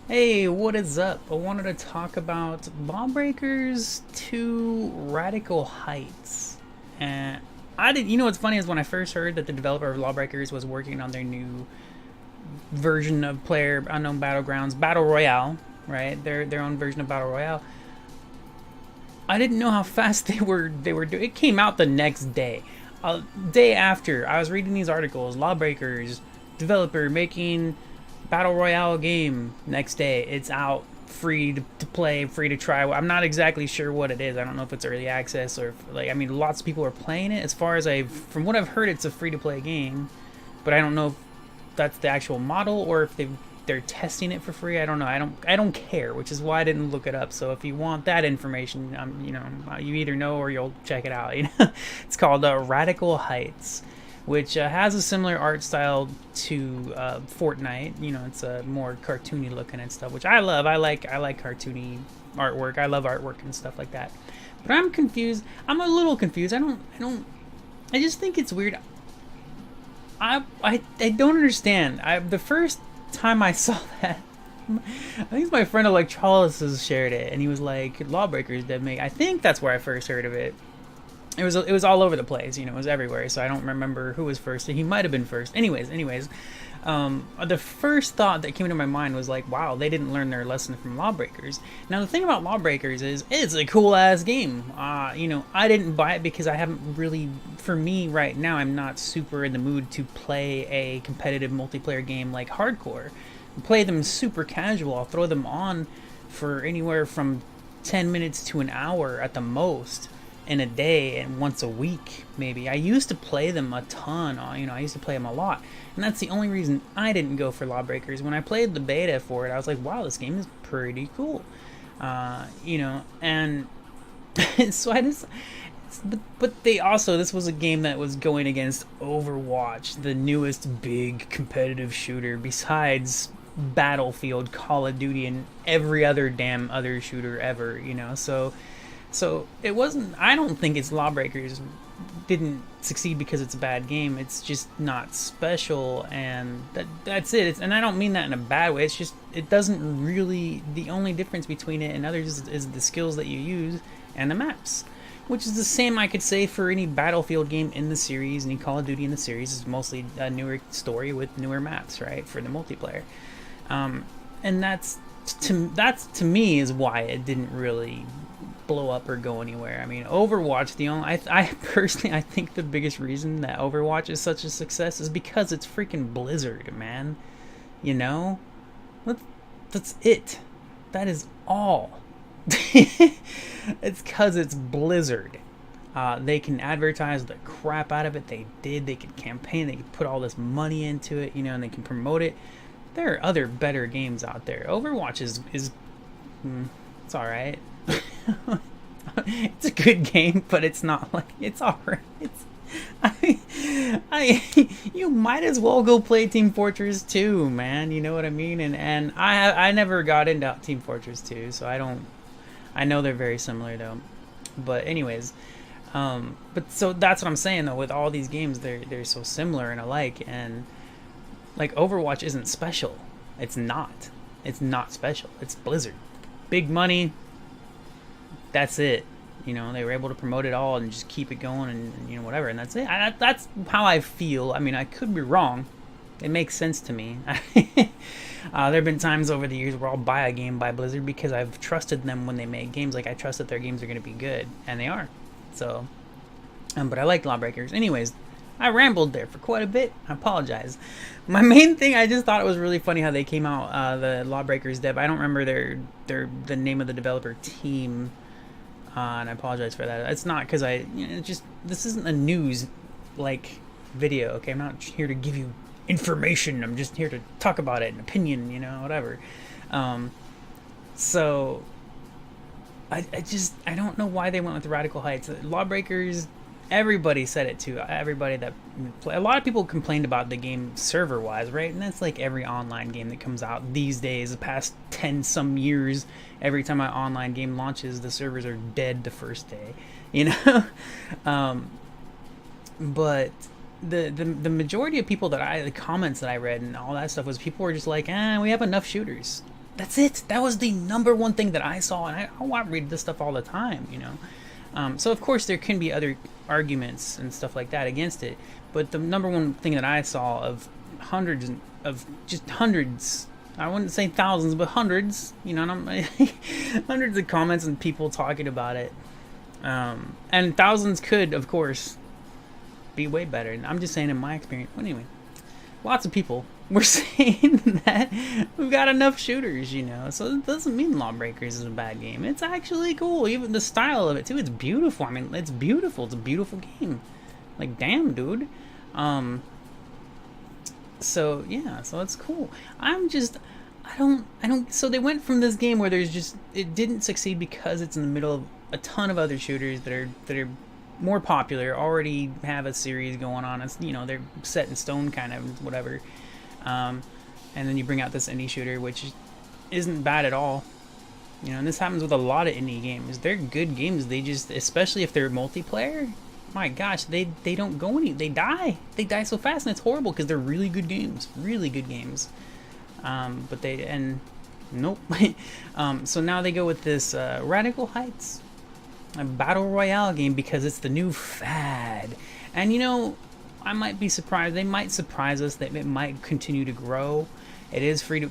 Hey, what is up? I wanted to talk about Lawbreakers to Radical Heights. And I didn't, you know what's funny is when I first heard that the developer of Lawbreakers was working on their new version of Player Unknown Battlegrounds, Battle Royale, right? Their own version of Battle Royale. I didn't know how fast they were doing. It came out the next day. Day after, I was reading these articles. Lawbreakers developer making Battle Royale game. Next day, it's out, free to play, free to try. I'm not exactly sure what it is. I don't know if it's early access or if, like, I mean, lots of people are playing it. As far as from what I've heard, it's a free to play game, but I don't know if that's the actual model or if they're testing it for free. I don't know. I don't care, which is why I didn't look it up. So if you want that information, you either know or you'll check it out. It's called Radical Heights, which has a similar art style to Fortnite. It's more cartoony looking and stuff, which I love. I like cartoony artwork. I love artwork and stuff like that. But I'm confused. I'm a little confused. I just think it's weird. I don't understand. The first time I saw that, I think it's my friend Electrolysis shared it, and he was like, "Lawbreakers that make." I think that's where I first heard of it. It was all over the place. It was everywhere. So I don't remember who was first. He might have been first. Anyways, the first thought that came into my mind was like, wow, they didn't learn their lesson from Lawbreakers. Now the thing about Lawbreakers is it's a cool ass game. I didn't buy it because I haven't really. For me right now, I'm not super in the mood to play a competitive multiplayer game like hardcore. Play them super casual. I'll throw them on for anywhere from 10 minutes to an hour at the most in a day, and once a week maybe. I used to play them a ton. I used to play them a lot, and that's the only reason I didn't go for Lawbreakers. When I played the beta for it, I was like, wow, this game is pretty cool. And so I just. But they also, this was a game that was going against Overwatch, the newest big competitive shooter besides Battlefield, Call of Duty, and every other damn other shooter ever. So it wasn't. I don't think it's Lawbreakers didn't succeed because it's a bad game. It's just not special, and that's it. And I don't mean that in a bad way. It's just it doesn't really. The only difference between it and others is the skills that you use and the maps, which is the same I could say for any Battlefield game in the series, any Call of Duty in the series. Is mostly a newer story with newer maps, right, for the multiplayer. And that's to me is why it didn't really blow up or go anywhere. I mean, Overwatch, I personally, I think the biggest reason that Overwatch is such a success is because it's freaking Blizzard, man. You know, that's it. That is all. It's because it's Blizzard. They can advertise the crap out of it. They did. They could campaign. They could put all this money into it, and they can promote it. There are other better games out there. Overwatch is it's all right. It's a good game, but it's not like it's all right. You might as well go play Team Fortress 2, man. You know what I mean? And I never got into Team Fortress 2, so I don't. I know they're very similar though. But anyways, but so that's what I'm saying though. With all these games, they're so similar and alike, and like Overwatch isn't special. It's not. It's not special. It's Blizzard. Big money. That's it. They were able to promote it all and just keep it going, and whatever, and that's it. That's how I feel. I mean, I could be wrong. It makes sense to me. There have been times over the years where I'll buy a game by Blizzard because I've trusted them when they make games. Like, I trust that their games are going to be good, and they are. So, but I like Lawbreakers. Anyways, I rambled there for quite a bit. I apologize. My main thing, I just thought it was really funny how they came out. The Lawbreakers dev. I don't remember the name of the developer team. And I apologize for that. It's not because this isn't a news video. Okay, I'm not here to give you information. I'm just here to talk about it, an opinion, whatever. So I don't know why they went with the Radical Heights. Lawbreakers, everybody said it too. Everybody that a lot of people complained about the game server wise, right? And that's like every online game that comes out these days. The past 10 some years, every time an online game launches, the servers are dead the first day. But the majority of people the comments that I read and all that stuff was people were just like, we have enough shooters. That's it. That was the number one thing that I saw, and I read this stuff all the time, you know. So of course there can be other arguments and stuff like that against it, but the number one thing that I saw of hundreds of just hundreds, I wouldn't say thousands, but hundreds, you know, and hundreds of comments and people talking about it, and thousands could, of course, be way better. And I'm just saying in my experience. Well, anyway, lots of people were saying that we've got enough shooters, you know. So it doesn't mean Lawbreakers is a bad game. It's actually cool. Even the style of it too. It's beautiful. I mean, it's beautiful. It's a beautiful game. Like, damn, dude. So yeah, so it's cool. I don't. So they went from this game where there's just, it didn't succeed because it's in the middle of a ton of other shooters that are more popular, already have a series going on. It's, you know, they're set in stone, kind of whatever. And then you bring out this indie shooter, which isn't bad at all. You know, and this happens with a lot of indie games. They're good games. They just, especially if they're multiplayer, my gosh, they don't go any. They die. They die so fast, and it's horrible because they're really good games. Really good games. But they, and nope. So now they go with this Radical Heights, a Battle Royale game, because it's the new fad. And you know, I might be surprised. They might surprise us that it might continue to grow. It is free to,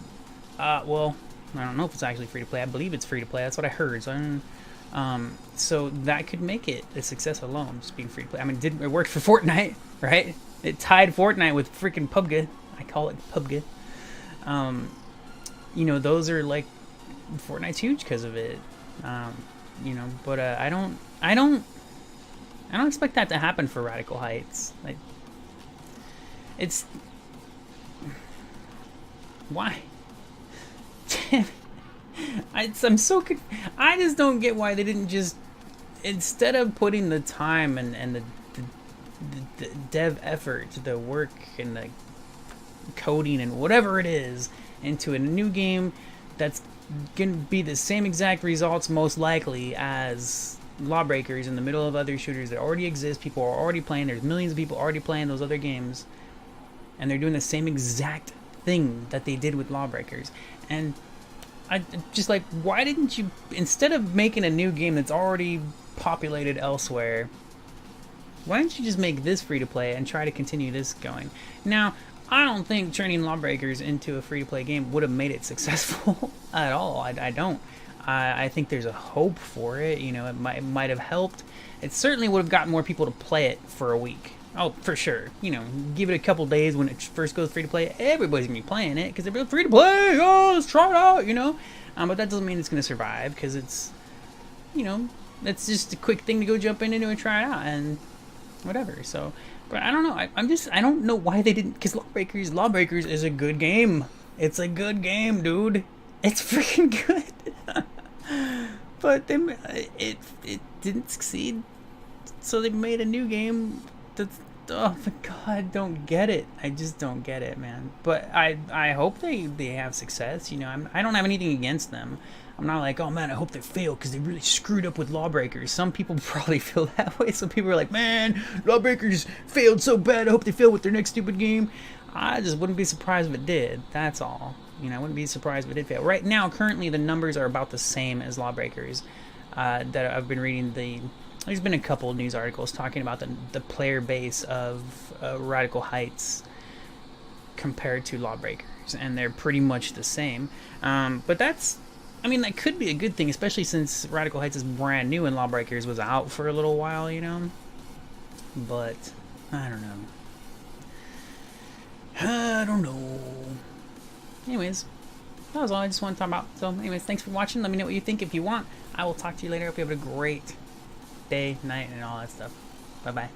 well, I don't know if it's actually free to play. I believe it's free to play. That's what I heard. So, so that could make it a success alone, just being free to play. I mean, it worked for Fortnite, right? It tied Fortnite with freaking PUBG. I call it PUBG. You know, those are like, Fortnite's huge because of it. You know, but I don't expect that to happen for Radical Heights. Like, it's, why? Damn it. I'm so I just don't get why they didn't just, instead of putting the time and the dev effort, the work and the coding and whatever it is into a new game that's gonna be the same exact results most likely as Lawbreakers in the middle of other shooters that already exist. People are already playing. There's millions of people already playing those other games, and they're doing the same exact thing that they did with Lawbreakers. And I just like, why didn't you, instead of making a new game that's already populated elsewhere, why didn't you just make this free to play and try to continue this going? Now, I don't think turning Lawbreakers into a free-to-play game would have made it successful at all. I don't. I think there's a hope for it. You know, it might have helped. It certainly would have gotten more people to play it for a week. Oh, for sure. You know, give it a couple days when it first goes free-to-play. Everybody's going to be playing it because they're free-to-play. Oh, let's try it out, you know. But that doesn't mean it's going to survive because it's, you know, it's just a quick thing to go jump into and try it out and whatever. So... But I don't know. I don't know why they didn't. Because Lawbreakers is a good game. It's a good game, dude. It's freaking good. But it didn't succeed. So they made a new game. That's, oh my god, don't get it. I just don't get it, man. But I hope they have success. You know, I don't have anything against them. I'm not like, oh man, I hope they fail because they really screwed up with Lawbreakers. Some people probably feel that way. Some people are like, man, Lawbreakers failed so bad. I hope they fail with their next stupid game. I just wouldn't be surprised if it did. That's all. You know, I wouldn't be surprised if it did fail. Right now, currently, the numbers are about the same as Lawbreakers. That I've been reading there's been a couple of news articles talking about the player base of Radical Heights compared to Lawbreakers, and they're pretty much the same. But that's, I mean, that could be a good thing, especially since Radical Heights is brand new and Lawbreakers was out for a little while, you know? But, I don't know. I don't know. Anyways, that was all I just wanted to talk about. So, anyways, thanks for watching. Let me know what you think if you want. I will talk to you later. Hope you have a great day, night, and all that stuff. Bye-bye.